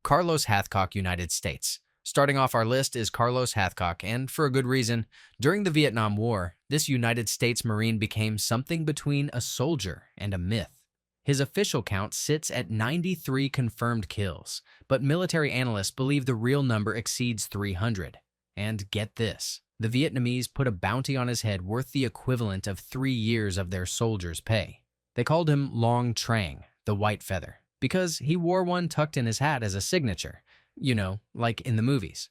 Carlos Hathcock, United States. Starting off our list is Carlos Hathcock, and for a good reason. During the Vietnam War, this United States Marine became something between a soldier and a myth. His official count sits at 93 confirmed kills, but military analysts believe the real number exceeds 300. And get this, the Vietnamese put a bounty on his head worth the equivalent of 3 years of their soldiers' pay. They called him Long Trang, the White Feather, because he wore one tucked in his hat as a signature, like in the movies.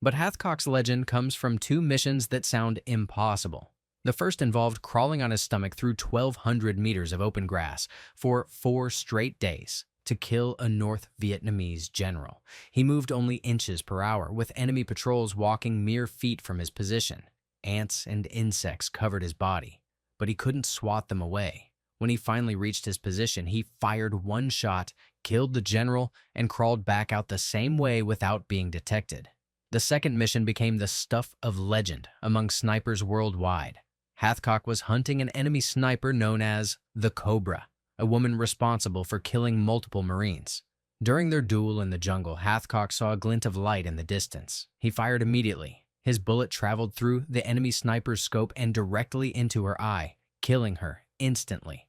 But Hathcock's legend comes from 2 missions that sound impossible. The first involved crawling on his stomach through 1,200 meters of open grass for 4 straight days to kill a North Vietnamese general. He moved only inches per hour, with enemy patrols walking mere feet from his position. Ants and insects covered his body, but he couldn't swat them away. When he finally reached his position, he fired 1 shot, killed the general, and crawled back out the same way without being detected. The second mission became the stuff of legend among snipers worldwide. Hathcock was hunting an enemy sniper known as the Cobra, a woman responsible for killing multiple Marines. During their duel in the jungle, Hathcock saw a glint of light in the distance. He fired immediately. His bullet traveled through the enemy sniper's scope and directly into her eye, killing her instantly.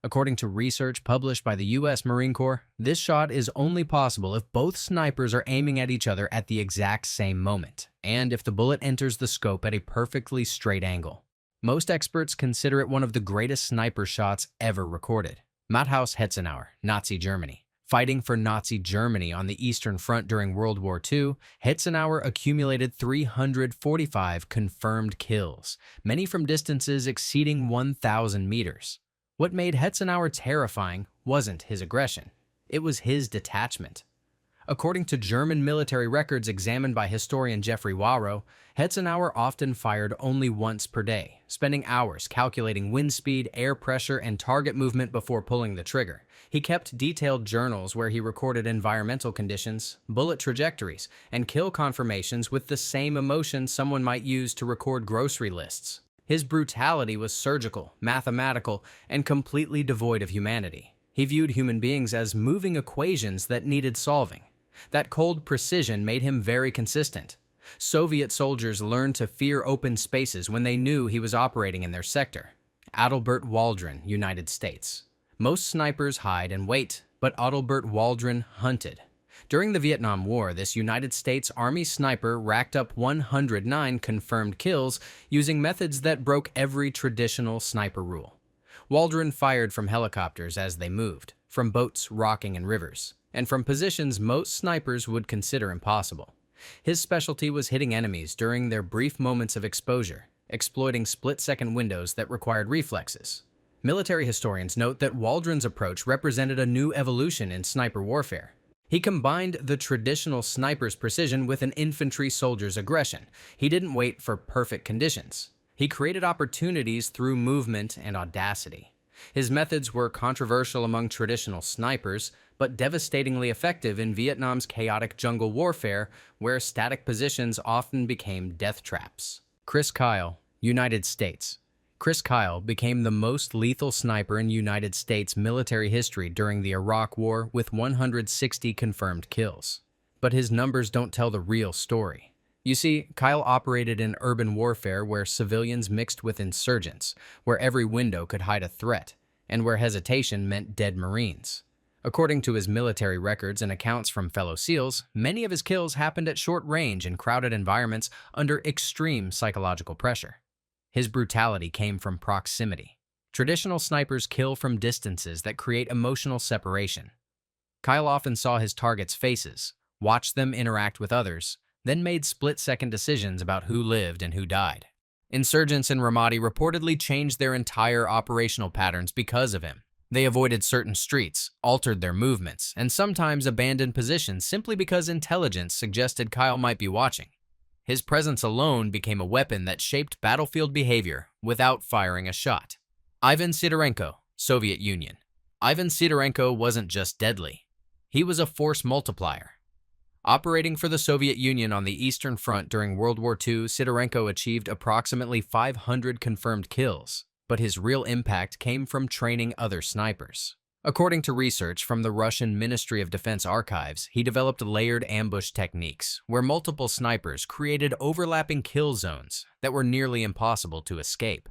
According to research published by the U.S. Marine Corps, this shot is only possible if both snipers are aiming at each other at the exact same moment, and if the bullet enters the scope at a perfectly straight angle. Most experts consider it one of the greatest sniper shots ever recorded. Matthaus Hetzenauer, Nazi Germany. Fighting for Nazi Germany on the Eastern Front during World War II, Hetzenauer accumulated 345 confirmed kills, many from distances exceeding 1,000 meters. What made Hetzenauer terrifying wasn't his aggression, it was his detachment. According to German military records examined by historian Jeffrey Warrow, Hetzenauer often fired only once per day, spending hours calculating wind speed, air pressure, and target movement before pulling the trigger. He kept detailed journals where he recorded environmental conditions, bullet trajectories, and kill confirmations with the same emotion someone might use to record grocery lists. His brutality was surgical, mathematical, and completely devoid of humanity. He viewed human beings as moving equations that needed solving. That cold precision made him very consistent. Soviet soldiers learned to fear open spaces when they knew he was operating in their sector. Adalbert Waldron, United States. Most snipers hide and wait, but Adalbert Waldron hunted. During the Vietnam War, this United States Army sniper racked up 109 confirmed kills using methods that broke every traditional sniper rule. Waldron fired from helicopters as they moved, from boats rocking in rivers, and from positions most snipers would consider impossible. His specialty was hitting enemies during their brief moments of exposure, exploiting split-second windows that required reflexes. Military historians note that Waldron's approach represented a new evolution in sniper warfare. He combined the traditional sniper's precision with an infantry soldier's aggression. He didn't wait for perfect conditions. He created opportunities through movement and audacity. His methods were controversial among traditional snipers, but devastatingly effective in Vietnam's chaotic jungle warfare, where static positions often became death traps. Chris Kyle, United States. Chris Kyle became the most lethal sniper in United States military history during the Iraq War with 160 confirmed kills. But his numbers don't tell the real story. You see, Kyle operated in urban warfare where civilians mixed with insurgents, where every window could hide a threat, and where hesitation meant dead Marines. According to his military records and accounts from fellow SEALs, many of his kills happened at short range in crowded environments under extreme psychological pressure. His brutality came from proximity. Traditional snipers kill from distances that create emotional separation. Kyle often saw his targets' faces, watched them interact with others, then made split-second decisions about who lived and who died. Insurgents in Ramadi reportedly changed their entire operational patterns because of him. They avoided certain streets, altered their movements, and sometimes abandoned positions simply because intelligence suggested Kyle might be watching. His presence alone became a weapon that shaped battlefield behavior without firing a shot. Ivan Sidorenko, Soviet Union. Ivan Sidorenko wasn't just deadly. He was a force multiplier. Operating for the Soviet Union on the Eastern Front during World War II, Sidorenko achieved approximately 500 confirmed kills, but his real impact came from training other snipers. According to research from the Russian Ministry of Defense archives, he developed layered ambush techniques where multiple snipers created overlapping kill zones that were nearly impossible to escape.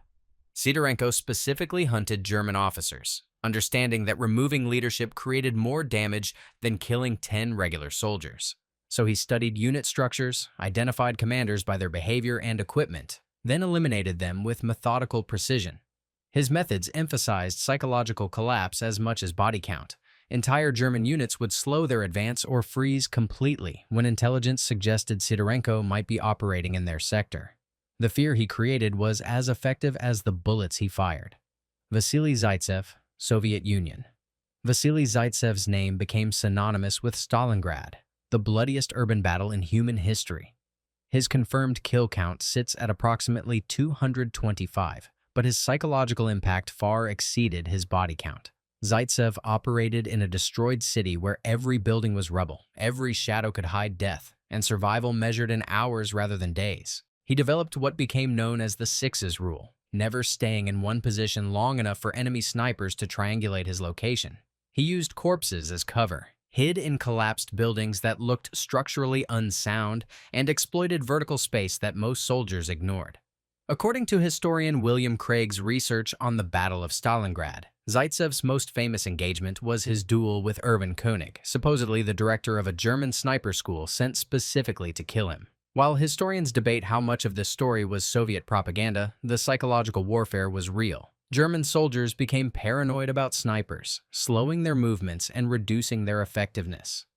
Sidorenko specifically hunted German officers, understanding that removing leadership created more damage than killing 10 regular soldiers. So he studied unit structures, identified commanders by their behavior and equipment, then eliminated them with methodical precision. His methods emphasized psychological collapse as much as body count. Entire German units would slow their advance or freeze completely when intelligence suggested Sidorenko might be operating in their sector. The fear he created was as effective as the bullets he fired. Vasily Zaitsev, Soviet Union. Vasily Zaitsev's name became synonymous with Stalingrad, the bloodiest urban battle in human history. His confirmed kill count sits at approximately 225. But his psychological impact far exceeded his body count. Zaitsev operated in a destroyed city where every building was rubble, every shadow could hide death, and survival measured in hours rather than days. He developed what became known as the Sixes Rule, never staying in one position long enough for enemy snipers to triangulate his location. He used corpses as cover, hid in collapsed buildings that looked structurally unsound, and exploited vertical space that most soldiers ignored. According to historian William Craig's research on the Battle of Stalingrad, Zaitsev's most famous engagement was his duel with Erwin Koenig, supposedly the director of a German sniper school sent specifically to kill him. While historians debate how much of this story was Soviet propaganda, the psychological warfare was real. German soldiers became paranoid about snipers, slowing their movements and reducing their effectiveness.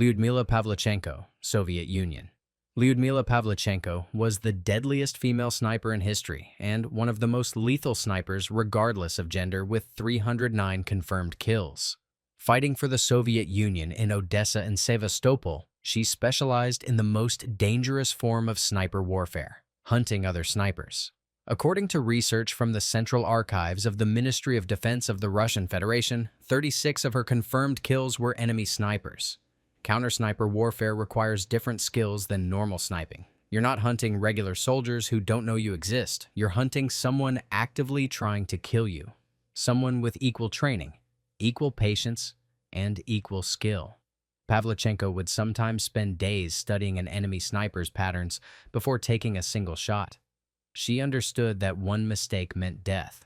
Lyudmila Pavlichenko, Soviet Union. Lyudmila Pavlichenko was the deadliest female sniper in history and one of the most lethal snipers regardless of gender, with 309 confirmed kills. Fighting for the Soviet Union in Odessa and Sevastopol, she specialized in the most dangerous form of sniper warfare, hunting other snipers. According to research from the Central Archives of the Ministry of Defense of the Russian Federation, 36 of her confirmed kills were enemy snipers. Counter-sniper warfare requires different skills than normal sniping. You're not hunting regular soldiers who don't know you exist. You're hunting someone actively trying to kill you. Someone with equal training, equal patience, and equal skill. Pavlichenko would sometimes spend days studying an enemy sniper's patterns before taking a single shot. She understood that one mistake meant death.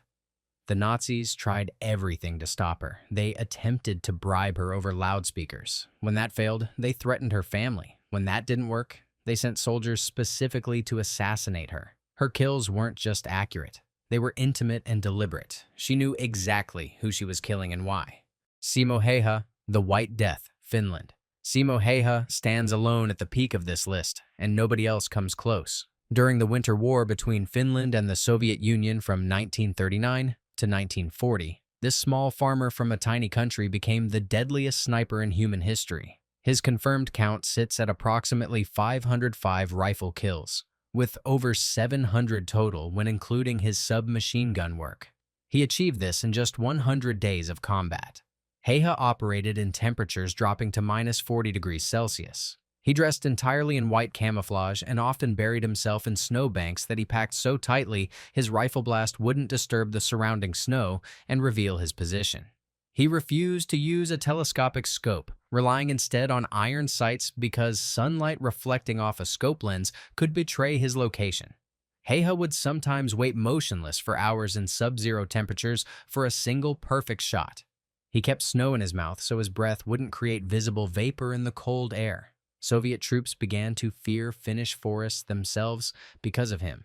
The Nazis tried everything to stop her. They attempted to bribe her over loudspeakers. When that failed, they threatened her family. When that didn't work, they sent soldiers specifically to assassinate her. Her kills weren't just accurate. They were intimate and deliberate. She knew exactly who she was killing and why. Simo Häyhä, the White Death, Finland. Simo Häyhä stands alone at the peak of this list, and nobody else comes close. During the Winter War between Finland and the Soviet Union from 1939 to 1940, this small farmer from a tiny country became the deadliest sniper in human history. His confirmed count sits at approximately 505 rifle kills, with over 700 total when including his submachine gun work. He achieved this in just 100 days of combat. Häyhä operated in temperatures dropping to -40 degrees Celsius. He dressed entirely in white camouflage and often buried himself in snowbanks that he packed so tightly his rifle blast wouldn't disturb the surrounding snow and reveal his position. He refused to use a telescopic scope, relying instead on iron sights because sunlight reflecting off a scope lens could betray his location. Häyhä would sometimes wait motionless for hours in sub-zero temperatures for a single perfect shot. He kept snow in his mouth so his breath wouldn't create visible vapor in the cold air. Soviet troops began to fear Finnish forests themselves because of him.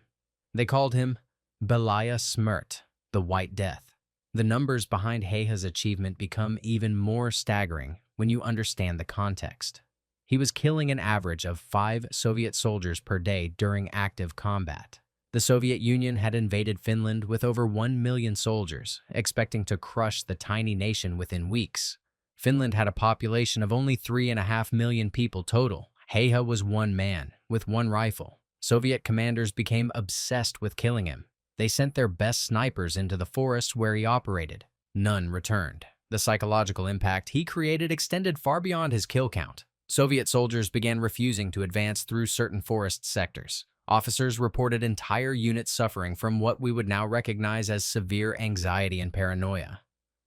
They called him Belaya Smrt, the White Death. The numbers behind Häyhä's achievement become even more staggering when you understand the context. He was killing an average of 5 Soviet soldiers per day during active combat. The Soviet Union had invaded Finland with over 1 million soldiers, expecting to crush the tiny nation within weeks. Finland had a population of only 3.5 million people total. Häyhä was one man, with one rifle. Soviet commanders became obsessed with killing him. They sent their best snipers into the forests where he operated. None returned. The psychological impact he created extended far beyond his kill count. Soviet soldiers began refusing to advance through certain forest sectors. Officers reported entire units suffering from what we would now recognize as severe anxiety and paranoia.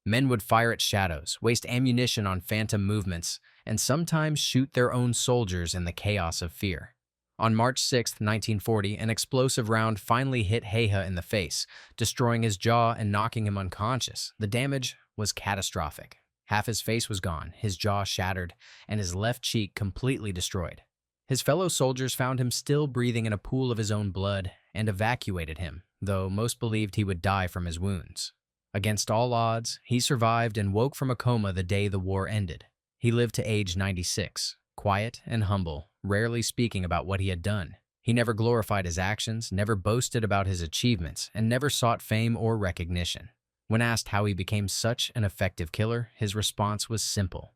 Men would fire at shadows, waste ammunition on phantom movements, and sometimes shoot their own soldiers in the chaos of fear. On March 6, 1940, an explosive round finally hit Heha in the face, destroying his jaw and knocking him unconscious. The damage was catastrophic. Half his face was gone, his jaw shattered, and his left cheek completely destroyed. His fellow soldiers found him still breathing in a pool of his own blood and evacuated him, though most believed he would die from his wounds. Against all odds, he survived and woke from a coma the day the war ended. He lived to age 96, quiet and humble, rarely speaking about what he had done. He never glorified his actions, never boasted about his achievements, and never sought fame or recognition. When asked how he became such an effective killer, his response was simple: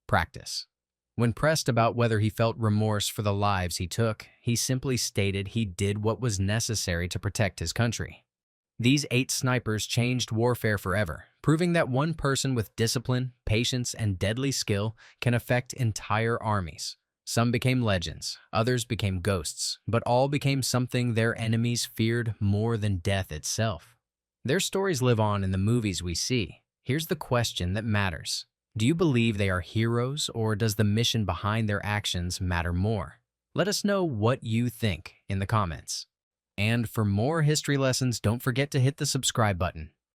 practice. When pressed about whether he felt remorse for the lives he took, he simply stated he did what was necessary to protect his country. These 8 snipers changed warfare forever, proving that one person with discipline, patience, and deadly skill can affect entire armies. Some became legends, others became ghosts, but all became something their enemies feared more than death itself. Their stories live on in the movies we see. Here's the question that matters: do you believe they are heroes, or does the mission behind their actions matter more? Let us know what you think in the comments. And for more history lessons, don't forget to hit the subscribe button.